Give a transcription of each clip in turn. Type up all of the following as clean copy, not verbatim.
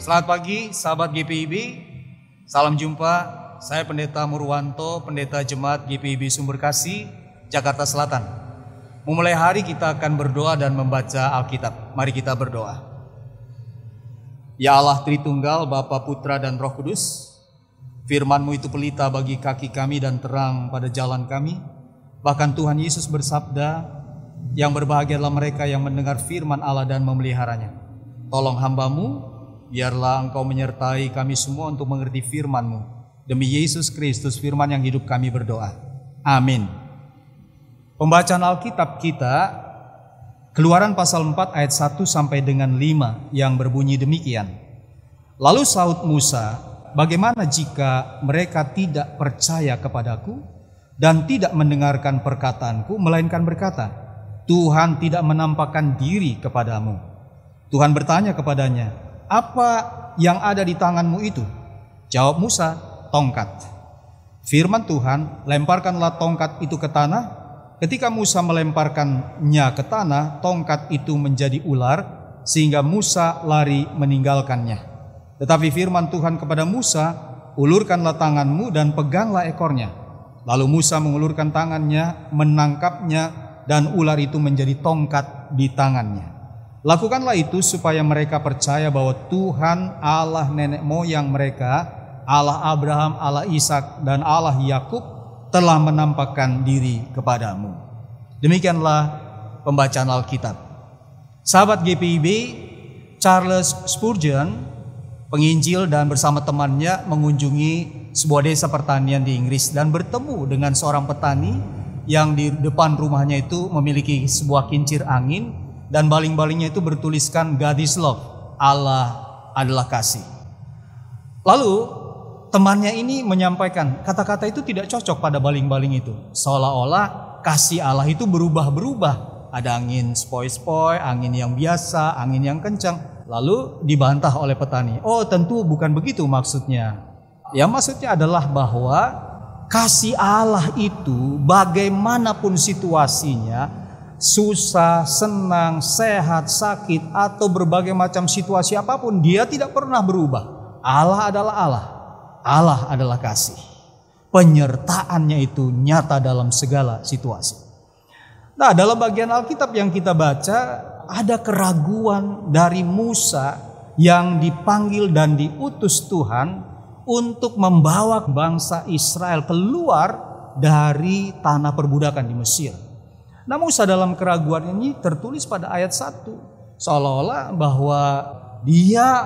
Selamat pagi sahabat GPIB, salam jumpa. Saya Pendeta Murwanto, Pendeta Jemaat GPIB Sumberkasih, Jakarta Selatan. Memulai hari kita akan berdoa dan membaca Alkitab. Mari kita berdoa. Ya Allah Tritunggal, Bapa, Putra, dan Roh Kudus, firman-Mu itu pelita bagi kaki kami dan terang pada jalan kami. Bahkan Tuhan Yesus bersabda, yang berbahagialah mereka yang mendengar firman Allah dan memeliharanya. Tolong hamba-Mu, biarlah Engkau menyertai kami semua untuk mengerti firman-Mu. Demi Yesus Kristus, firman yang hidup, kami berdoa. Amin. Pembacaan Alkitab kita, Keluaran pasal 4 ayat 1 sampai dengan 5 yang berbunyi demikian. Lalu sahut Musa, bagaimana jika mereka tidak percaya kepadaku dan tidak mendengarkan perkataanku, melainkan berkata, Tuhan tidak menampakkan diri kepadamu. Tuhan bertanya kepadanya, apa yang ada di tanganmu itu? Jawab Musa, tongkat. Firman Tuhan, lemparkanlah tongkat itu ke tanah. Ketika Musa melemparkannya ke tanah, tongkat itu menjadi ular, sehingga Musa lari meninggalkannya. Tetapi firman Tuhan kepada Musa, ulurkanlah tanganmu dan peganglah ekornya. Lalu Musa mengulurkan tangannya, menangkapnya, dan ular itu menjadi tongkat di tangannya. Lakukanlah itu supaya mereka percaya bahwa Tuhan Allah nenek moyang mereka, Allah Abraham, Allah Ishak, dan Allah Yakub telah menampakkan diri kepadamu. Demikianlah pembacaan Alkitab. Sahabat GPIB, Charles Spurgeon, penginjil dan bersama temannya mengunjungi sebuah desa pertanian di Inggris dan bertemu dengan seorang petani yang di depan rumahnya itu memiliki sebuah kincir angin. Dan baling-balingnya itu bertuliskan God is love, Allah adalah kasih. Lalu temannya ini menyampaikan kata-kata itu tidak cocok pada baling-baling itu. Seolah-olah kasih Allah itu berubah-berubah. Ada angin spoi-spoi, angin yang biasa, angin yang kencang. Lalu dibantah oleh petani. Oh tentu bukan begitu maksudnya. Ya maksudnya adalah bahwa kasih Allah itu bagaimanapun situasinya, susah, senang, sehat, sakit, atau berbagai macam situasi apapun, dia tidak pernah berubah. Allah adalah Allah. Allah adalah kasih. Penyertaannya itu nyata dalam segala situasi. Nah, dalam bagian Alkitab yang kita baca, ada keraguan dari Musa yang dipanggil dan diutus Tuhan untuk membawa bangsa Israel keluar dari tanah perbudakan di Mesir. Nah, Musa dalam keraguan ini tertulis pada ayat 1. Seolah-olah bahwa dia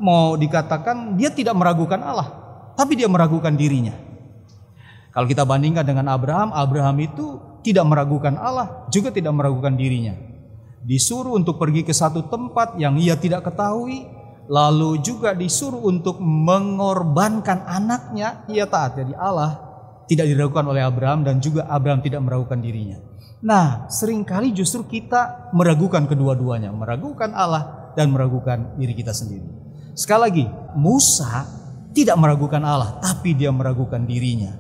mau dikatakan dia tidak meragukan Allah, tapi dia meragukan dirinya. Kalau kita bandingkan dengan Abraham, Abraham itu tidak meragukan Allah, juga tidak meragukan dirinya. Disuruh untuk pergi ke satu tempat yang ia tidak ketahui, lalu juga disuruh untuk mengorbankan anaknya, ia taat. Jadi Allah tidak diragukan oleh Abraham dan juga Abraham tidak meragukan dirinya. Nah, seringkali justru kita meragukan kedua-duanya, meragukan Allah dan meragukan diri kita sendiri. Sekali lagi, Musa tidak meragukan Allah, tapi dia meragukan dirinya.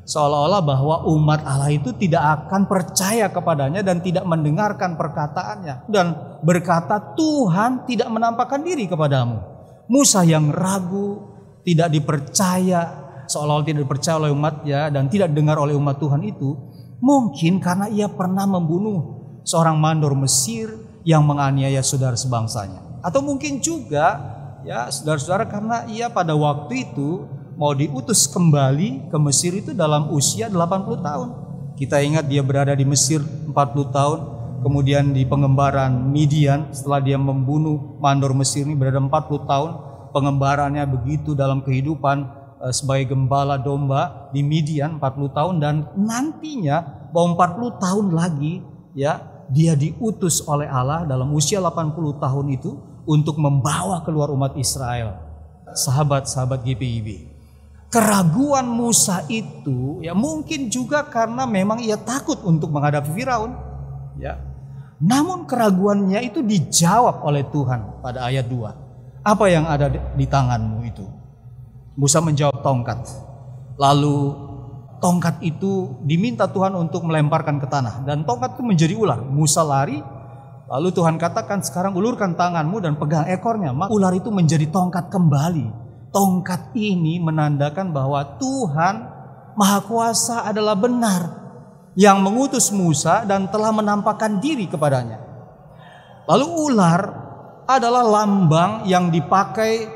Seolah-olah bahwa umat Allah itu tidak akan percaya kepadanya dan tidak mendengarkan perkataannya. Dan berkata, Tuhan tidak menampakkan diri kepadamu. Musa yang ragu, tidak dipercaya, seolah-olah tidak dipercaya oleh umatnya dan tidak dengar oleh umat Tuhan itu, mungkin karena ia pernah membunuh seorang mandor Mesir yang menganiaya saudara sebangsanya. Atau mungkin juga ya saudara-saudara karena ia pada waktu itu mau diutus kembali ke Mesir itu dalam usia 80 tahun. Kita ingat dia berada di Mesir 40 tahun. Kemudian di pengembaraan Midian setelah dia membunuh mandor Mesir ini berada 40 tahun. Pengembarannya begitu dalam kehidupan sebagai gembala domba di Midian 40 tahun dan nantinya bahwa 40 tahun lagi ya dia diutus oleh Allah dalam usia 80 tahun itu untuk membawa keluar umat Israel. Sahabat-sahabat GPIB, keraguan Musa itu ya mungkin juga karena memang ia takut untuk menghadapi Firaun ya. Namun keraguannya itu dijawab oleh Tuhan pada ayat 2. Apa yang ada di tanganmu itu? Musa menjawab tongkat. Lalu tongkat itu diminta Tuhan untuk melemparkan ke tanah dan tongkat itu menjadi ular. Musa lari Lalu Tuhan katakan, sekarang ulurkan tanganmu dan pegang ekornya. Maka ular itu menjadi tongkat kembali. Tongkat ini menandakan bahwa Tuhan Maha Kuasa adalah benar, yang mengutus Musa dan telah menampakkan diri kepadanya. Lalu ular adalah lambang yang dipakai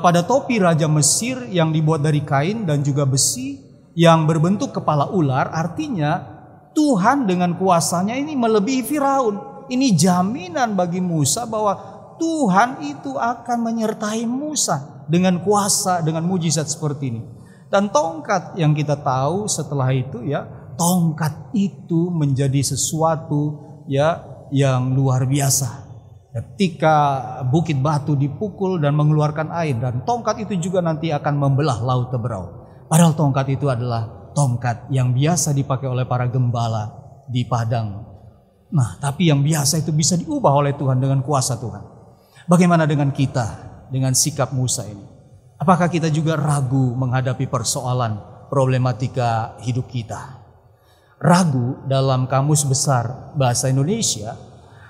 pada topi Raja Mesir yang dibuat dari kain dan juga besi yang berbentuk kepala ular. Artinya Tuhan dengan kuasanya ini melebihi Firaun. Ini jaminan bagi Musa bahwa Tuhan itu akan menyertai Musa dengan kuasa, dengan mujizat seperti ini. Dan tongkat yang kita tahu setelah itu ya, tongkat itu menjadi sesuatu ya yang luar biasa. Ketika bukit batu dipukul dan mengeluarkan air, dan tongkat itu juga nanti akan membelah laut Teberau. Padahal tongkat itu adalah tongkat yang biasa dipakai oleh para gembala di padang. Nah, tapi yang biasa itu bisa diubah oleh Tuhan dengan kuasa Tuhan. Bagaimana dengan kita, dengan sikap Musa ini? Apakah kita juga ragu menghadapi persoalan problematika hidup kita? Ragu dalam Kamus Besar Bahasa Indonesia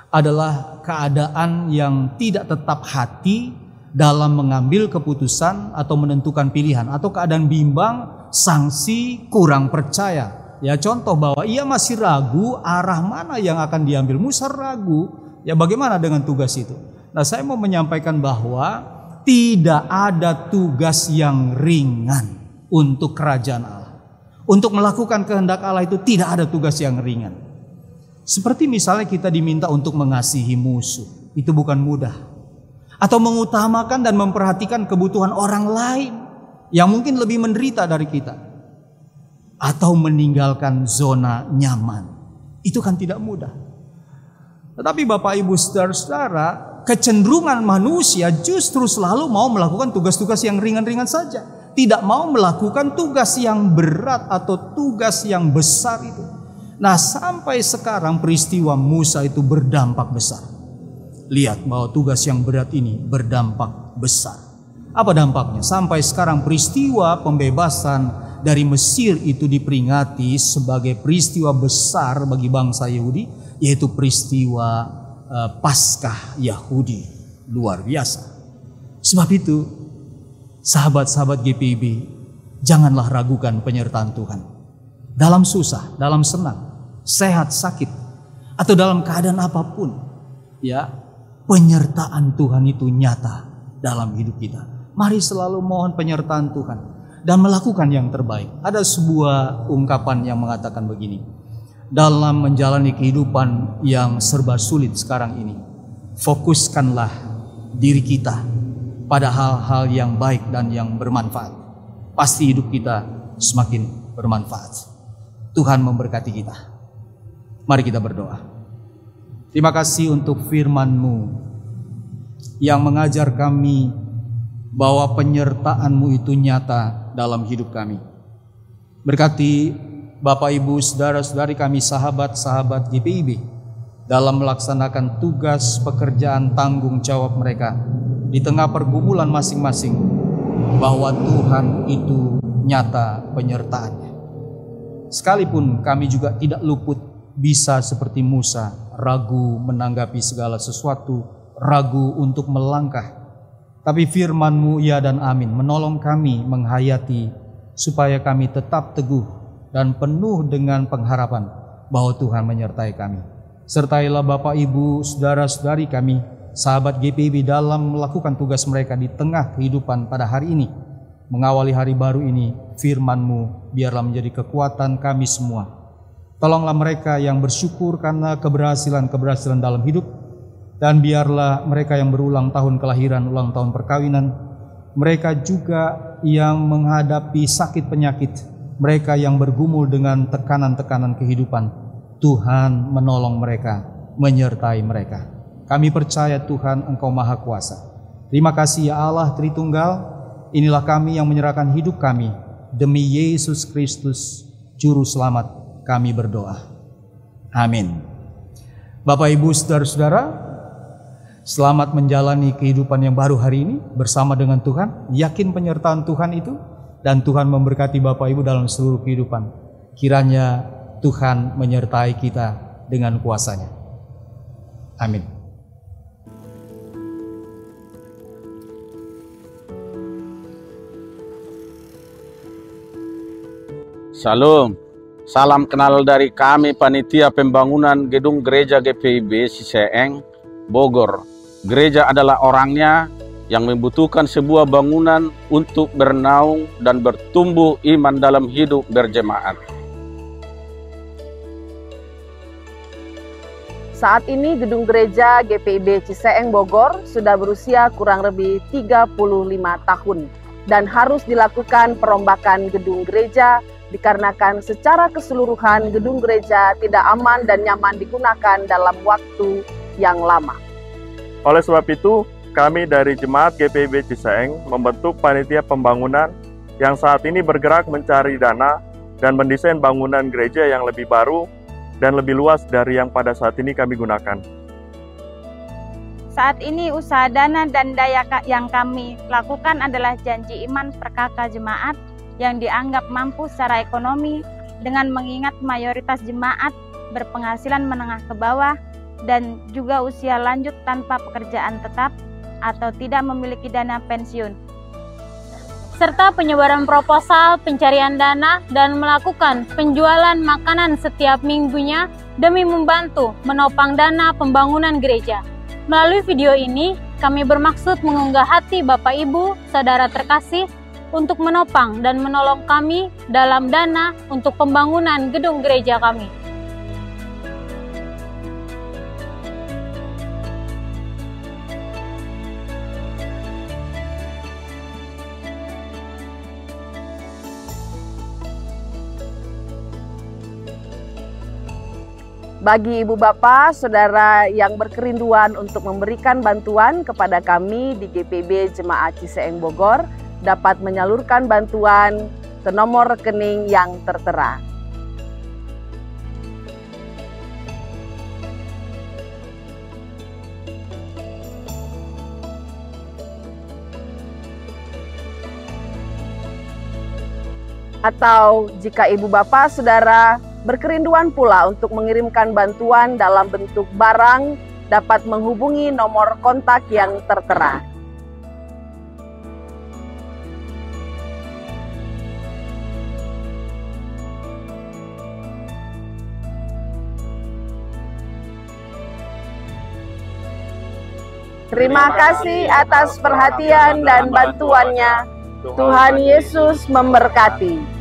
adalah keadaan yang tidak tetap hati dalam mengambil keputusan atau menentukan pilihan, atau keadaan bimbang, sangsi, kurang percaya. Ya, contoh bahwa ia masih ragu arah mana yang akan diambil. Musa ragu, ya bagaimana dengan tugas itu? Nah, saya mau menyampaikan bahwa tidak ada tugas yang ringan untuk kerajaan Allah. Untuk melakukan kehendak Allah itu tidak ada tugas yang ringan. Seperti misalnya kita diminta untuk mengasihi musuh, itu bukan mudah. Atau mengutamakan dan memperhatikan kebutuhan orang lain yang mungkin lebih menderita dari kita. Atau meninggalkan zona nyaman, itu kan tidak mudah. Tetapi Bapak Ibu saudara-saudara, kecenderungan manusia justru selalu mau melakukan tugas-tugas yang ringan-ringan saja. Tidak mau melakukan tugas yang berat atau tugas yang besar itu. Nah, sampai sekarang peristiwa Musa itu berdampak besar. Lihat bahwa tugas yang berat ini berdampak besar. Apa dampaknya? Sampai sekarang peristiwa pembebasan dari Mesir itu diperingati sebagai peristiwa besar bagi bangsa Yahudi, yaitu peristiwa Paskah Yahudi. Luar biasa. Sebab itu, sahabat-sahabat GPIB, janganlah ragukan penyertaan Tuhan. Dalam susah, dalam senang, sehat, sakit, atau dalam keadaan apapun, ya, penyertaan Tuhan itu nyata dalam hidup kita. Mari selalu mohon penyertaan Tuhan dan melakukan yang terbaik. Ada sebuah ungkapan yang mengatakan begini: dalam menjalani kehidupan yang serba sulit sekarang ini, fokuskanlah diri kita pada hal-hal yang baik dan yang bermanfaat. Pasti hidup kita semakin bermanfaat. Tuhan memberkati kita. Mari kita berdoa. Terima kasih untuk firman-Mu yang mengajar kami bahwa penyertaan-Mu itu nyata dalam hidup kami. Berkati Bapak Ibu saudara-saudari kami, sahabat-sahabat GPIB, dalam melaksanakan tugas pekerjaan tanggung jawab mereka di tengah pergumulan masing-masing, bahwa Tuhan itu nyata penyertaannya. Sekalipun kami juga tidak luput bisa seperti Musa, ragu menanggapi segala sesuatu, ragu untuk melangkah. Tapi firman-Mu ya dan amin menolong kami menghayati supaya kami tetap teguh dan penuh dengan pengharapan bahwa Tuhan menyertai kami. Sertailah Bapak Ibu, saudara-saudari kami, sahabat GPIB dalam melakukan tugas mereka di tengah kehidupan pada hari ini. Mengawali hari baru ini, firman-Mu biarlah menjadi kekuatan kami semua. Tolonglah mereka yang bersyukur karena keberhasilan-keberhasilan dalam hidup, dan biarlah mereka yang berulang tahun kelahiran, ulang tahun perkawinan, mereka juga yang menghadapi sakit penyakit, mereka yang bergumul dengan tekanan-tekanan kehidupan, Tuhan menolong mereka, menyertai mereka. Kami percaya Tuhan Engkau Maha Kuasa. Terima kasih ya Allah Tritunggal. Inilah kami yang menyerahkan hidup kami demi Yesus Kristus Juru Selamat, kami berdoa. Amin. Bapak Ibu saudara-saudara, selamat menjalani kehidupan yang baru hari ini bersama dengan Tuhan. Yakin penyertaan Tuhan itu, dan Tuhan memberkati Bapak Ibu dalam seluruh kehidupan. Kiranya Tuhan menyertai kita dengan kuasa-Nya. Amin. Salam. Salam kenal dari kami Panitia Pembangunan Gedung Gereja GPIB Ciseeng, Bogor. Gereja adalah orangnya yang membutuhkan sebuah bangunan untuk bernaung dan bertumbuh iman dalam hidup berjemaat. Saat ini gedung gereja GPIB Ciseeng Bogor sudah berusia kurang lebih 35 tahun dan harus dilakukan perombakan gedung gereja dikarenakan secara keseluruhan gedung gereja tidak aman dan nyaman digunakan dalam waktu yang lama. Oleh sebab itu, kami dari Jemaat GPIB Ciseeng membentuk panitia pembangunan yang saat ini bergerak mencari dana dan mendesain bangunan gereja yang lebih baru dan lebih luas dari yang pada saat ini kami gunakan. Saat ini usaha dana dan daya yang kami lakukan adalah janji iman per kakak jemaat yang dianggap mampu secara ekonomi dengan mengingat mayoritas jemaat berpenghasilan menengah ke bawah dan juga usia lanjut tanpa pekerjaan tetap atau tidak memiliki dana pensiun. Serta penyebaran proposal, pencarian dana, dan melakukan penjualan makanan setiap minggunya demi membantu menopang dana pembangunan gereja. Melalui video ini, kami bermaksud mengunggah hati Bapak Ibu, saudara terkasih, untuk menopang dan menolong kami dalam dana untuk pembangunan gedung gereja kami. Bagi ibu bapak, saudara yang berkerinduan untuk memberikan bantuan kepada kami di GPIB Jemaat Ciseeng Bogor, dapat menyalurkan bantuan ke nomor rekening yang tertera. Atau jika ibu bapak saudara berkerinduan pula untuk mengirimkan bantuan dalam bentuk barang, dapat menghubungi nomor kontak yang tertera. Terima kasih atas perhatian dan bantuannya. Tuhan Yesus memberkati.